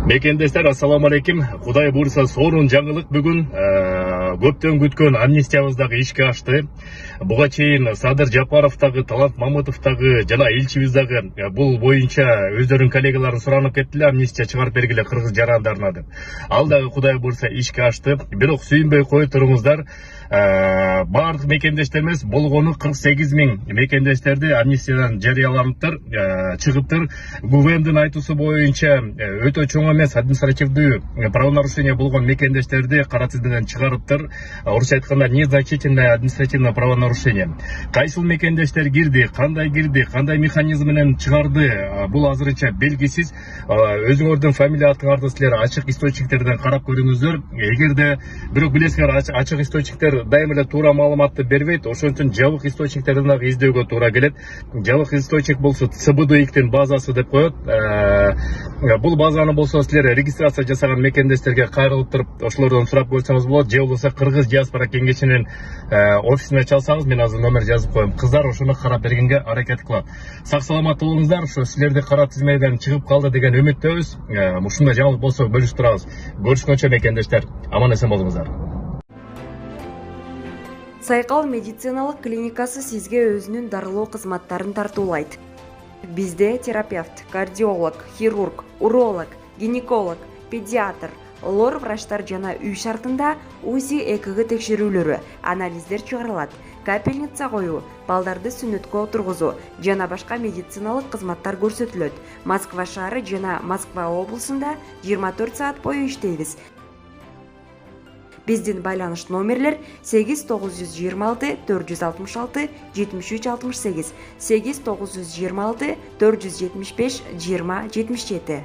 Мекендештер, ассаламу алейкум. Кудай буйрса сонун жаңылык бүгүн көптөн күткөн амнистиябыздагы ишке ашты. Буга чейин Садыр Жапаровдагы, Талант Мамытовдагы жана элчибиз дагы бул боюнча өздөрүнүн коллегаларын суранып кеттилер, амнистия чыгарып бергиле кыргыз жарандарына деп. Ал дагы Кудай буйрса ишке ашты. Бирок сүйүнбөй кое туруңуздар, бардык мекендештерimiz болгону 48 миң мекендештерди амнистиядан жарыяланыптыр, чыгыптыр. ГУВМдин айтуусу боюнча өтө чоң эмес административдүү правонарушение болгон мекендештерди кара тизмеден чыгарыптыр. Орусча айтканда незначительное административное правонарушение. Кайсыл мекендештер кирди, кандай механизм менен чыгарды, бул азырынча белгисиз. Өзүңөрдүн фамилия атыңарды силер ачык источниктерден карап көрүңүздөр. Эгерде бирок билесиңер, ачык источниктер дайыма эле туура маалыматты бербейт, ошон үчүн жабык источниктерден дагы издөөгө туура келет. Жабык источник болсо ЦБДУИктин базасы деп коет. Бул базаны болсо силер регистрация жасаган мекендештерге кайрылып туруп ошолордон сурап койсоңуз болот. Же болбосо Кыргыз диаспора кеңешинин офисине чалсаңыз, мен азыр номер жазып коем. Кыздар ошону карап бергенге аракет кылат. Сак саламат болуңуздар. Ошо силерди кара тизмеден чыгып калды деген үмүттөбүз. Ушундай жаңылык болсо бөлүшүп турабыз. Көрүшкөнчө мекендештер, аман эсен болуңуздар. Сайкал медициналык клиникасы сизге өзүнүн дарылоо кызматтарын тартуулайт. Бизде терапевт, кардиолог, хирург, уролог, гинеколог, педиатр, лор врачтар жана үй шартында УЗИ ЭКГ текшерүүлөрү, анализдер чыгарылат, капельница коюу, балдарды сүннөткө отургузуу жана башка медициналык кызматтар көрсөтүлөт. Москва шаары жана Москва облусунда 24 саат бою иштейбиз. Биздин байланыш номерлер 8926 466 7368, 8926 475 20 77.